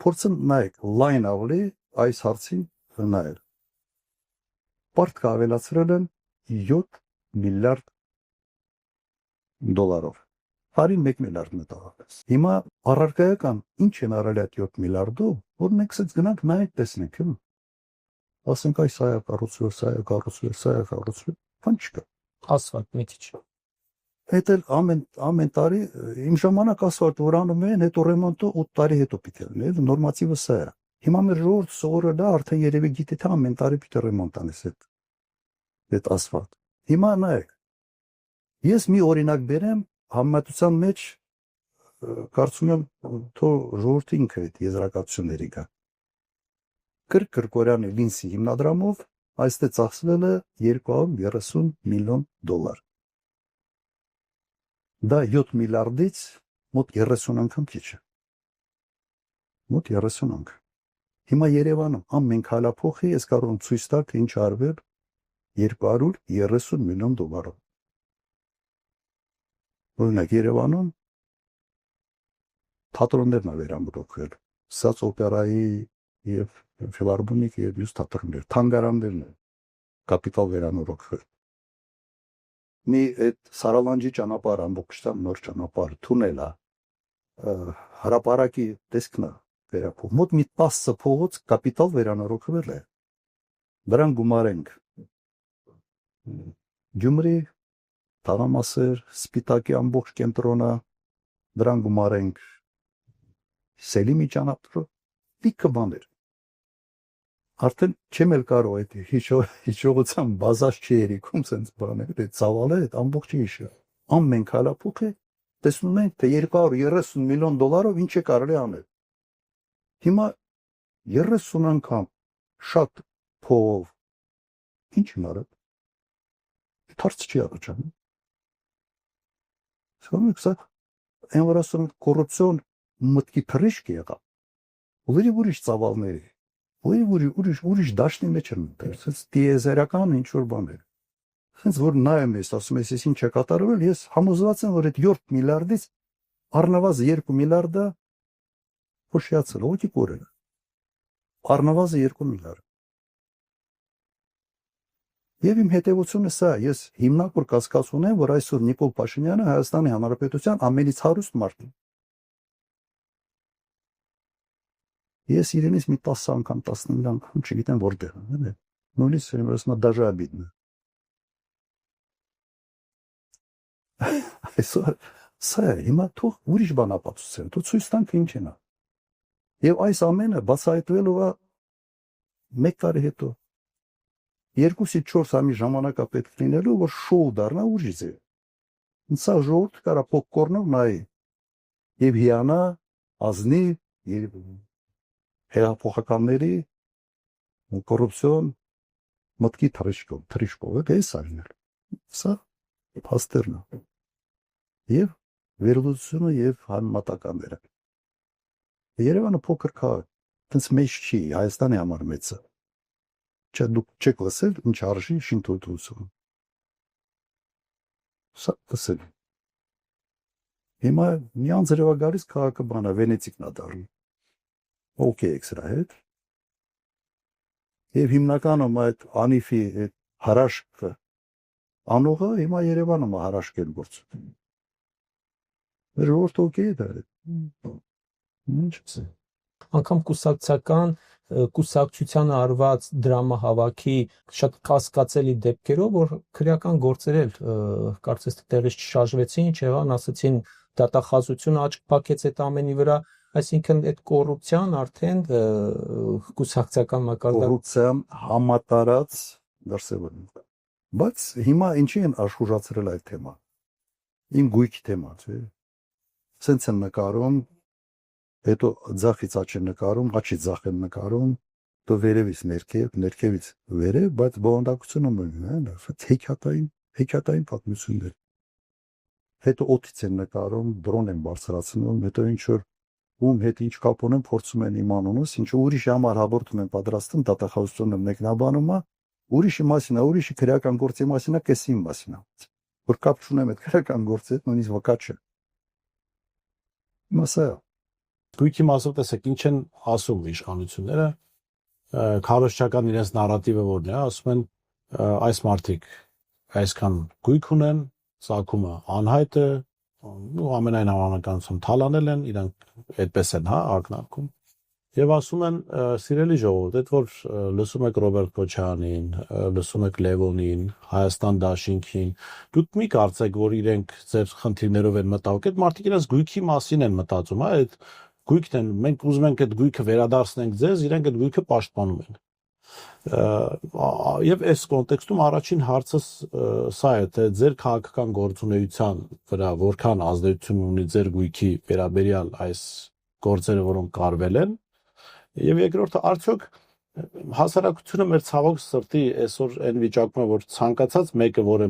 Փորձեմ նայեք լայն ավելի այս հարցին նայել։ Պարտք ավելացրել են 7 միլիարդ դոլարով։ Հարին 1 միլիարդ մտավորապես։ Հիմա առարկայական ինչ են արել այդ 7 միլիարդով, որ մենք ցած գնանք նայենք տեսնենք, ասենք այս այա կառուցվել, սա է կառուցվել, սա է կառուցվել, բան չկա։ Ասֆալտ մի քիչ։ Այդ էլ ամեն տարի իմ ժամանակ ասֆալտ որ անում են, հետո ռեմոնտը 8 տարի հետո պիտի լինի, նորմատիվը սա է։ Հիմա մեր ժողովուրդը սովորել է, արդեն երևի գիտի թե ամեն տարի պիտի ռեմոնտ անես այդ ասֆալտ։ Հիմա նայեք։ Ես մի օրինակ բերեմ համեմատության մեջ կարծում եմ թող ժողովուրդը ինքը այդ եզրակացությունների գա։ Կրկորյանի Լինսի հիմնադրամով այստեղ ծախսվել է 230 միլիոն դոլար։ Դա 7 միլիարդից մոտ 30 անգամ քիչ է։ Մոտ 30 անգամ։ Հիմա Երևանում ամեն քայլափոխի ես կարող եմ ցույց տալ, թե ինչ արվել 230 միլիոն դոլարով։ Օրինակ Երևանում թատրոններն են վերամրոքվել, Սաց օպերայի եւ ֆիլհարմոնիկ եւ մյուս թատրոններ, թանգարաններն են կապիտալ վերանորոգվել։ Մի այդ Սարալանջի ճանապարհ ամբողջությամբ նոր ճանապարհ թունել է, հրապարակի տեսքն է վերափոխ։ Մոտ մի 10 փողոց կապիտալ վերանորոգվել է։ Դրան գումարենք Գյումրի, Թաղամասեր, Սպիտակի ամբողջ կենտրոնը, դրան գումարենք Սելիմի ճանապարհը, լիքը բաներ։ Արդեն չեմ էլ կարող այդ հիշողության բազած չի երիքում սենց բաներ, այդ ծավալը այդ ամբողջ հիշը։ Ամեն քայլափոխը տեսնում ենք, թե 230 միլիոն դոլարով ինչ է կարելի անել։ Հիմա 30 անգամ շատ փողով ինչ են արել։ Թարց չի առաջանում։ Սա այն որ ասում կոռուպցիոն մտքի թռիչք եղավ։ Ուրիշ ծավալների, ուրիշ դաշտի մեջ են մտել, սենց դիեզերական ինչ-որ բաներ։ Սենց որ նայում ես, ասում ես ինչ է կատարվել, ես համոզված եմ, որ այդ 7 միլիարդից առնվազն 2 միլիարդը փոշիացել, ողջի կորել։ Առնվազն 2 միլիարդ։ Եվ իմ հետևությունը սա, ես հիմնավոր կասկած ունեմ, որ այսօր Նիկոլ Փաշինյանը Հայաստանի Հանրապետության ամենից հարուստ մարդ է։ Ես իրենից մի 10 անգամ, 15 անգամ չգիտեմ որտեղ է, նույնիսկ ասում եմ դաժե обидно։ Այսօր սա հիմա թող ուրիշ բան ապացուցեն, թող ցույց տանք ինչ են։ Եվ այս ամենը բացահայտվելու է 1 տարի հետո։ 2-ից 4 ամիս ժամանակ պետք լինելու, որ շոու դառնա ուրիշ ձև։ Սա ժողովուրդը կարա պոպկորնով նայի եւ հիանա, ազնի եւ հեղափոխականների կոռուպցիոն մտքի թռիչքով էս արնել։ Սա փաստերն է։ Եվ վերլուծությունը եւ համատականները։ Երևանը փոքր քաղաք, այնց մեծ չի, Հայաստանի համար մեծ է։ Դուք չեք լսել ինչ արժի շինթույլտվությունը։ Սա լսել։ Հիմա մի անձրևա գալիս քաղաքը բանա Վենեցիկն է դառնում։ Okay, սրա հետ։ Եվ հիմնականում այդ անիֆի այդ հարաշքը անողը հիմա Երևանում է հարաշկել գործում։ Մեր ժողովուրդը okay է դա։ Ինչ է։ Անկամ կուսակցությանը արված դրամահավաքի շատ կասկածելի դեպքերով, որ քրեական գործեր էլ կարծես թե տեղից չշարժվեցին, չեղան, ասացին դատախազությունը աչք փակեց այդ ամենի վրա, այսինքն այդ կոռուպցիան արդեն կուսակցական մակարդակ կոռուպցիան համատարած դրսևորում։ Բայց հիմա ինչի են աշխուժացրել այդ թեման։ Իմ գույքի թեմա, չէ։ Սենց են նկարում, հետո ձախից աչ են նկարում, աչից ձախ են նկարում, դու վերևից ներքևից վերև, բայց բովանդակությունը մնում է, հեքիաթային պատմություններ։ Հետո օդից են նկարում, դրոն են բարձրացնում, հետո ինչ որ ում հետ ինչ կապ ունեն, փորձում են իմանոնս, ինչ ուրիշի համար հաղորդում են պատրաստում, դատախազությունը մեկնաբանում է, ուրիշի մասին է, ուրիշի քրեական գործի մասին է, կեսի մասին է։ Որ կապ չունեմ այդ քրեական գործի հետ, նույնիսկ վկա չէ։ Մասա Գույքի մասով տեսեք ինչ են ասում իշխանությունները, քարոզչական իրենց նարատիվը որն է, ասում են այս մարդիկ այսքան գույք ունեն, ծագումը անհայտ է, ու ամենայն հավանականությամբ թալանել են, իրանք այդպես են, հա, ակնարկում։ Եվ ասում են, սիրելի ժողովուրդ, այդ որ լսում եք Ռոբերտ Քոչարյանին, լսում եք Լևոնին, Հայաստան Դաշինքին, դուք մի կարծեք, որ իրենք ձեր խնդիրներով են մտահոգ, այդ մարդիկ իրենց գույքի մասին են մտածում, հա, այդ գույքն են, մենք ուզում ենք այդ գույքը վերադարձնենք ձեզ, իրենք այդ գույքը պաշտպանում են։ Եվ այս կոնտեքստում առաջին հարցս սա է, թե ձեր քաղաքական գործունեության վրա որքան ազդեցություն ունի ձեր գույքի վերաբերյալ այս գործերը, որոնք կարվել են, եւ երկրորդը արդյոք հասարակությունը մեր ցավոք սրտի այսօր այն վիճակում է, որ ցանկացած մեկը, որը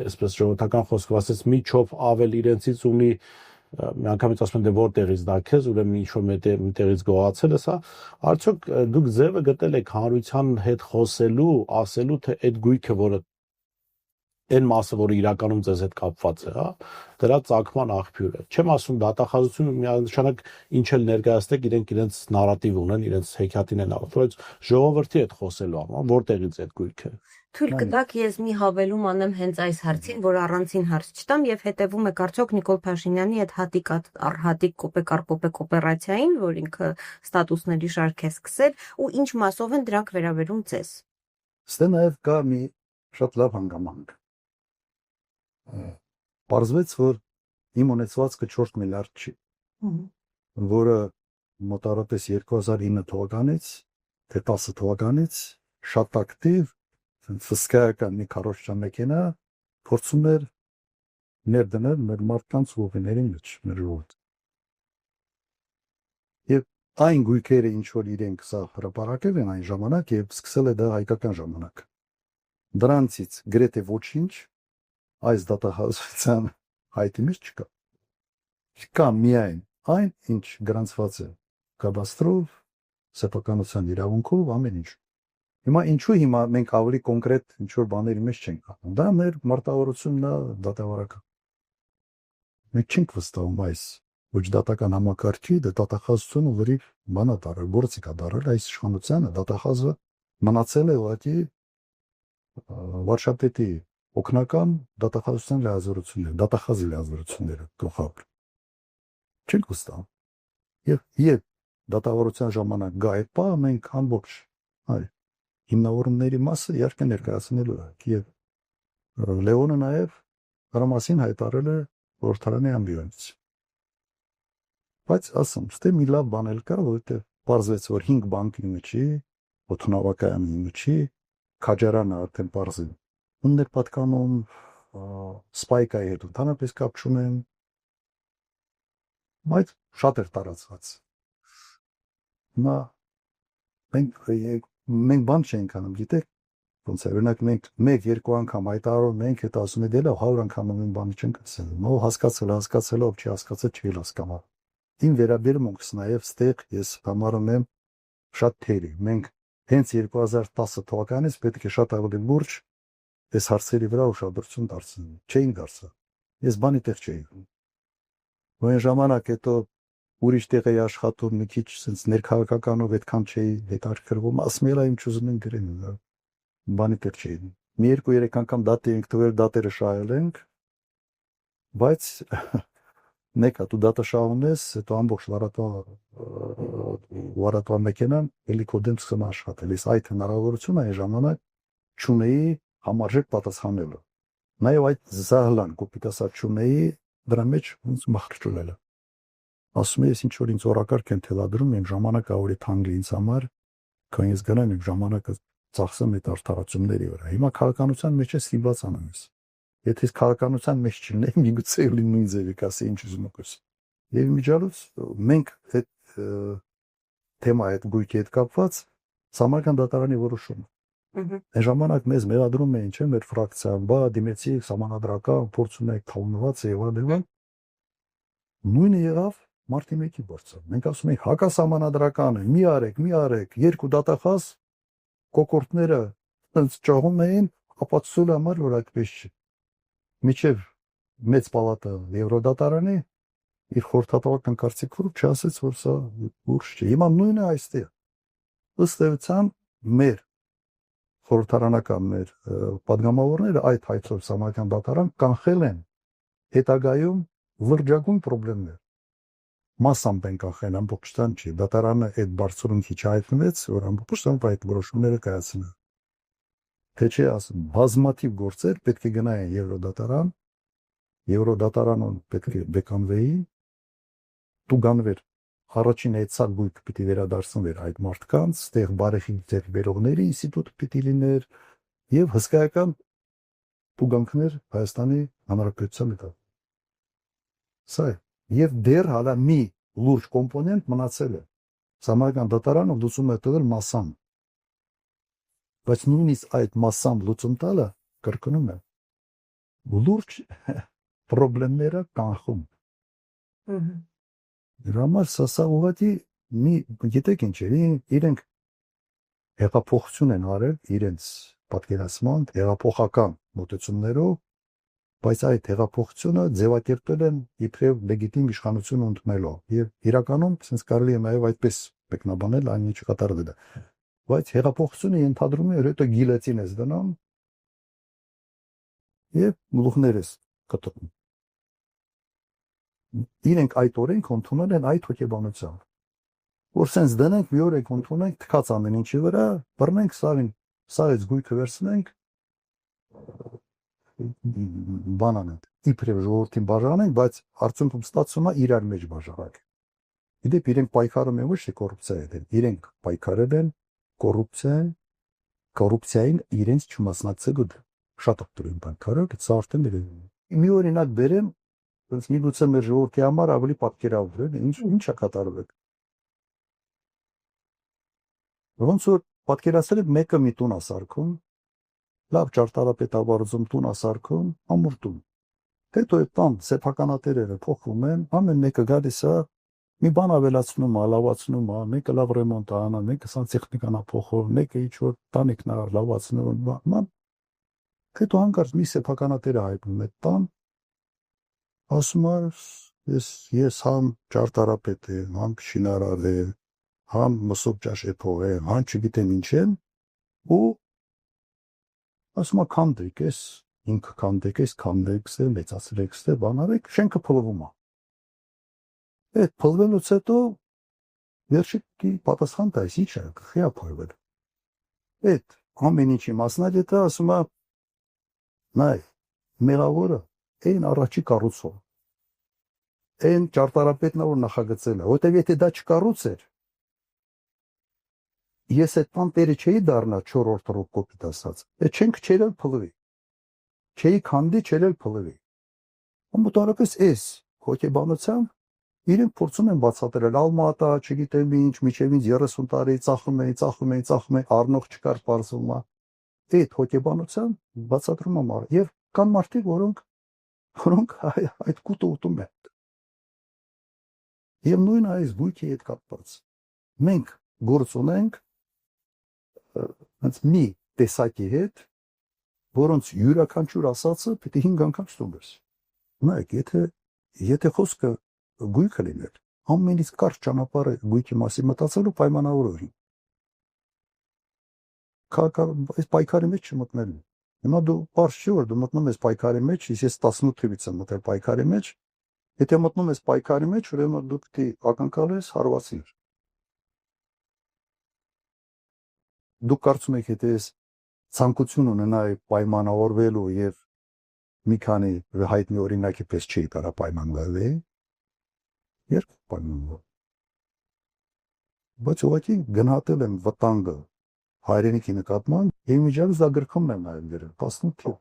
այսպես ժողովրդական խոսքով ասած մի չոփ ավել իրենցից ունի, միանգամից ասում են դե որտեղից դա քեզ, ուրեմն ինչ որ միտեղից գողացել ես, հա, արդյոք դուք ձևը գտել եք հանրության հետ խոսելու, ասելու, թե այդ գույքը, որը այն մասը, որը իրականում ձեզ հետ կապված է, հա, դրա ծագման աղբյուրը։ Չեմ ասում դատախազությունը միանշանակ ինչ էլ ներկայացնեք, իրենք իրենց նարատիվ ունեն, իրենց հեքիաթին են աղբյուր, բայց ժողովրդի հետ խոսելու համար, որտեղից այդ գույքը։ Թույլ կտաք ես մի հավելում անեմ հենց այս հարցին, որ առանցին հարց չտամ եւ հետեւում եք արդյոք Նիկոլ Փաշինյանի այդ հատիկ կոոպերացիային, որ ինքը ստատուսների շարք է սկսել, ու ինչ մասով են դրանք վերաբերում ձեզ։ Ստե նաև կա մի շատ լավ հանգամանք։ Պարզվեց, որ իմ ունեցվածքը 4 միլիարդ չի, որը մոտավորապես 2009 թվականից թե 10 թվականից շատ ակտիվ ֆսկայական մի քարոզչական մեքենա փորձում էր ներդնել մեր մարդկանց ուղիների մեջ, մեր ժողովուրդ։ Եվ այն գույքերը, ինչ որ իրենք սա հրապարակել են այն ժամանակ եւ սկսել է դա հայկական ժամանակ։ Դրանցից գրեթե ոչինչ այս դատահարության հայտի մեջ չկա։ Չկա միայն այն, ինչ գրանցված է կադաստրով, սեփականության իրավունքով, ամեն ինչ։ Հիմա ինչու մենք ավելի կոնկրետ ինչ որ բաների մեջ չենք անում։ Դա մեր մարտավարությունն է դատավարական։ Մենք չենք վստահում այս ոչ դատական համակարգի, դա դատախազությունը լրիվ բանա դարել, գործիք է դարել այս իշխանությանը, դատախազը մնացել է ուղղակի վարչապետի օգնական դատախազության լիազորությունները, դատախազի լիազորությունները գլխավոր։ Չենք վստահում։ Եվ դատավարության ժամանակ գա այդ բանը մենք ամբողջ հիմնավորումների մասը իհարկե ներկայացնելու ենք եւ Լեոնը նաեւ դրա մասին հայտարարել է խորհրդարանի ամբիոնից։ Բայց ասում, ստե մի լավ բան էլ կար, որովհետեւ պարզվեց, որ 5 բանկի միջի, օդանավակայանի միջի քաջարանը արդեն պարզի ուններ պատկանում սպայկայի հետ ընդհանրապես կապ չունեն, բայց շատ էր տարածված։ Հիմա մենք բան չենք անում, գիտեք, ոնց է, օրինակ մենք 1-2 անգամ հայտարարում ենք, հետո ասում ենք, դե լավ 100 անգամ նույն բանը չենք ասել։ Ո հասկացել, ով չի հասկացել, չի հասկանա։ Իմ վերաբերմունքս նաև ստեղ ես համարում եմ շատ թերի։ Մենք հենց 2010 թվականից պետք է շատ ավելի լուրջ այս հարցերի վրա ուշադրություն դարձնենք։ Չէինք դարձա։ Ես բանի տեղ չէի։ Որ ժամանակ հետո ուրիշ տեղ էի աշխատում, մի քիչ sense ներքաղաքականով այդքան չէի հետաքրքրվում, ասում եմ, ինչ ուզում են գրեն, բանի տեղ չէի։ Մի 2-3 անգամ դատ էինք տվել, դատերը շահել ենք, բայց նեկա դու դատը շահում ես, հետո ամբողջ լարատվա մեքենան էլի կոդեմ սկսում աշխատել։ Ես այդ հնարավորությունը այն ժամանակ չունեի համարժեք պատասխանելու։ Նաև այդ զահլան կոպիտ ասած չունեի դրա մեջ ոնց մախրճուլել։ Ասում ես ինչ որ ինձ օրակարգ են թելադրում, իմ ժամանակը ավելի թանկ է ինձ համար, քան ես գնամ իմ ժամանակը ծախսեմ այդ արդարացումների վրա։ Հիմա քաղաքականության մեջ է ստիպված անում ես։ Եթե քաղաքականության մեջ չլինեի, միգուցե ու նույն ձևի կասեի ինչ ուզում եք։ Եվ միջալուց մենք այդ թեմայի հետ գույքի հետ կապված համական դատարանի որոշումը։ Այն ժամանակ մեզ մեղադրում էին, չէ՞, մեր ֆրակցիան, բա դիմեցի համանadrական, փորձում եք թողնված եւ նույնը եղավ մարտի 1-ի գործը։ Մենք ասում ենք հակասահմանադրական է, մի արեք, երկու դատախազ կոկորտները այնց ճողում էին ապացուցելու համար, որ այդպես չի։ Միջև մեծ պալատը Եվրոդատարանի իր խորհրդատվական կարծիքով չասեց, որ սա լուրջ չէ։ Հիմա նույնը այստեղ։ Ըստ էության մեր խորհրդարանական մեր падգամավորները այդ հայցով Սամարական դատարան կանխել են հետագայում լրջագույն խնդիրներ։ Մասամբ են կանխել, ամբողջությամբ չի։ Դատարանը այդ բարձրունքի չհայտնվեց, որ ամբողջությամբ այդ որոշումները կայացնեն։ Թե չէ ասում, բազմաթիվ գործեր պետք է գնային Եվրոդատարան, Եվրոդատարանն պետք է բեկանվեի, տուգանվեր առաջին այդ սա գույք պիտի վերադարձնվեր այդ մարդկանց, ստեղ բարեխիղճ ձեր վերողների ինստիտուտ պիտի լիներ եւ հսկայական տուգանքներ Հայաստանի Հանրապետության հետ։ Սա է։ Եվ դեռ հալա մի լուրջ կոմպոնենտ մնացել է։ Սամարական դատարանը լուծում է տվել մասսամ։ Բայց նույնիսկ այդ մասսամ լուծում տալը կրկնում է լուրջ խնդիրները կանխում։ Դրամալ սա ուղղակի մի գիտեք ինչ է, իրենք հեղափոխություն են արել իրենց պատկերացման հեղափոխական մոտեցումներով, բայց այդ հեղափոխությունը ձևակերպել են իբրև լեգիտիմ իշխանություն ընդունելով եւ իրականում sense կարելի է նաեւ այդպես մեկնաբանել այն ինչը կատարվել է, բայց հեղափոխությունը ենթադրում է որ հետո գիլոտին ես դնում եւ գլուխներս կտրում։ Իրենք այդ օրենք ընդունել են այդ հոգեբանությամբ, որ sense դնենք մի օր ընդունենք թքած ամեն ինչի վրա, բռնենք սաղից գույքը վերցնենք բանանը իբրև ժողովրդին բաժանենք, բայց արդյունքում ստացվում է իրար մեջ բաժանենք։ Իդեպ իրենք պայքարում են ոչ թե կոռուպցիա հետ, իրենք պայքարել են կոռուպցիային իրենց չմասնակցելու շատ օգտորեն պայքարել, դա արդեն մի օրինակ բերեմ, ոնց միգուցե մեր ժողովրդի համար ավելի պատկերավոր է, ինչա կատարվել։ Ոնց որ պատկերացրել եք մեկը մի տուն ասարքում, լավ ճարտարապետավարություն տուն ասարքում, ամուր տուն։ Հետո այդ տան սեփականատերերը փոխվում են, ամեն մեկը գալիս է, մի բան ավելացնում է, լավացնում է, մեկը լավ ռեմոնտ է անում, մեկը սանտեխնիկան է փոխում, մեկը ինչ-որ տանիքն է լավացնում, հետո հանկարծ մի սեփականատեր է հայտնվում այդ տան, ասում է, ես համ ճարտարապետ եմ, համ շինարար եմ, համ մսոբ ճաշեփող եմ, համ չգիտեմ ինչ եմ, ու ասում է քանդեք, ես ինքը քանդեք, ես քանդեք, մեծացրեք, բան արեք, շենքը փլվում է։ Այդ փլվելուց հետո վերջի պատասխան տալիս ինչ է, խիա փլվել։ Այդ ամեն ինչի մասնագետը ասում է, նայ, մեղավորը այն առաջի կառուցող, այն ճարտարապետն է որ նախագծել է, որտեղ եթե դա չկառուցեր, ես այդ տան տերը չէի դառնա 4-րդ կոպիտ ասած, այդ չենք չերել փլվի, չէի քանդի չերել փլվի։ Ամբողջապես էս հոգեբանությամբ իրենք փորձում են բացատրել ալմատա, չգիտեմ ինչ, միջև ինձ 30 տարի ծախում էի, առնող չկար պարզվում է։ Այդ հոգեբանությամբ բացատրում եմ արել եւ կան մարդիկ, որոնք այդ կուտը ուտում են։ Եվ նույն այս գույքի հետ կապված։ Մենք գործ ունենք մի տեսակի հետ, որոնց յուրաքանչյուր ասածը պետք է 5 անգամ ստուգես։ Նայեք, եթե խոսքը գույքը լիներ, ամենից կարճ ճանապարհը գույքի մասին մտածելու պայմանավորություն։ Այս պայքարի մեջ չմտնել։ Հիմա դու բարձ չի որ դու մտնում ես պայքարի մեջ, ես 18 թվից եմ մտել պայքարի մեջ, եթե մտնում ես պայքարի մեջ, ուրեմն դու պետք է ակնկալես հարվածիր։ Դու կարծում եք, եթե ես ցանկություն ունենայի պայմանավորվելու եւ մի քանի հայտնի օրինակի պես չի կարա պայմանավորվել, երբ պայմանավոր։ Բայց ուղղակի գնահատել եմ վտանգը հայրենիքի նկատմամբ եւ միջազգ զագրքումն եմ նայել դերը 18 թիվ։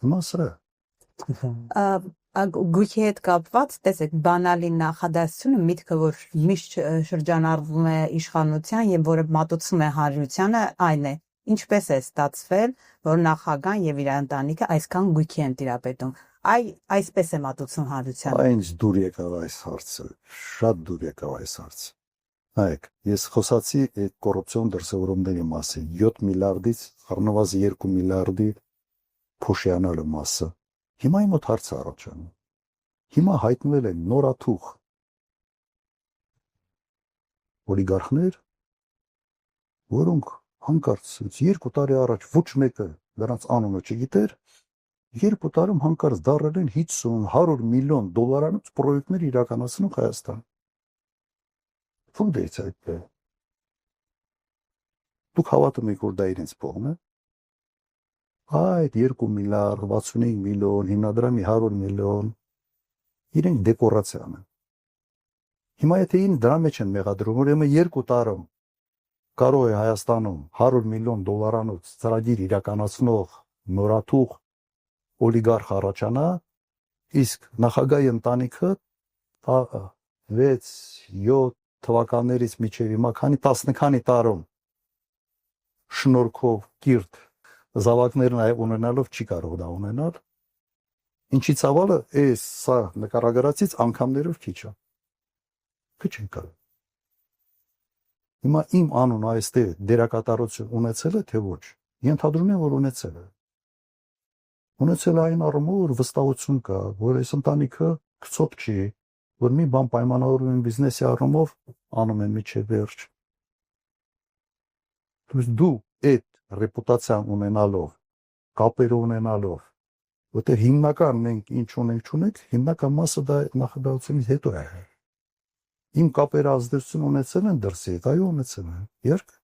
Հիմա սրա Գույքի հետ կապված, տեսեք, բանալի նախադասությունը միտքը, որ միշտ շրջանառվում է իշխանության եւ որը մատուցում է հանրությանը, այն է։ Ինչպես է ստացվել, որ նախագահան եւ իր ընտանիքը այսքան գույքի են տիրապետում։ Այսպես է մատուցում հանրությանը։ Այնց դուր եկավ այս հարցը, շատ դուր եկավ այս հարցը։ Նայեք, ես խոսացի այդ կոռուպցիոն դրսևորումների մասին, 7 միլիարդից առնվազն 2 միլիարդի փոշյանալու մասը։ Հիմա իմ մոտ հարց է առաջանում։ Հիմա հայտնվել են նորաթուխ օլիգարխներ, որոնք հանկարծ 2 տարի առաջ ոչ մեկը նրանց անունը չգիտեր, 2 տարում հանկարծ դառել են 50-100 միլիոն դոլարանոց պրոյեկտներ իրականացնող Հայաստան։ Ֆունդեից այդպես։ Դուք հավատում եք, որ դա իրենց փողն է։ Այդ 2 միլիարդ 65 միլիոն, հիմնադրամի 100 միլիոն իրենք դեկորացիան են։ Հիմա եթե ին դրա մեջ են մեղադրում, ուրեմն 2 տարում կարող է Հայաստանում 100 միլիոն դոլարանոց ծրագիր իրականացնող նորաթուղ օլիգարխ առաջանա, իսկ նախագահի ընտանիքը 6-7 թվականներից մինչև հիմա քանի 10 քանի տարում շնորհքով կիրթ զավակներն ունենալով չի կարող դա ունենալ։ Ինչի ցավալը էս սա նկարագրածից անգամներով քիչ է։ Քիչ են կարող։ Հիմա իմ անունը այստեղ դերակատարություն ունեցել է թե ոչ։ Ենթադրում եմ, որ ունեցել է։ Ունեցել այն առումով, որ վստահություն կա, որ այս ընտանիքը քցոտ չի, որ մի բան պայմանավորվում են բիզնեսի առումով անում են միջև վերջ։ Դու այդ ռեպուտացիան ունենալով, կապեր ունենալով, որտեղ հիմնական մենք ինչ ունենք, հիմնական մասը դա նախագահությունից հետո է։ Իմ կապերը ազդեցություն ունեցել են դրսի, այո ունեցել են։ Երկ։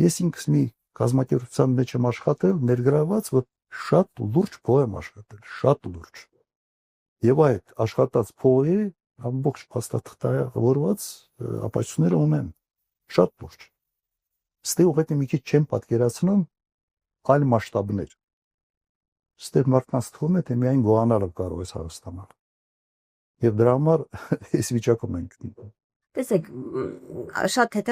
Ես ինքս մի կազմակերպության մեջ եմ աշխատել, ներգրաված, որ շատ լուրջ փող եմ աշխատել, շատ լուրջ։ Եվ այդ աշխատած փողի ամբողջ փաստաթղթավորված ապացույցները ունեմ, շատ լուրջ։ Ստեղ ուղղակի մի քիչ չեմ պատկերացնում այլ մասշտաբներ։ Ստեղ մարդկանց թվում է, թե միայն գոհանալը կարող է հարստանալ։ Եվ դրա համար այս վիճակում ենք։ Տեսեք, շատ թեթև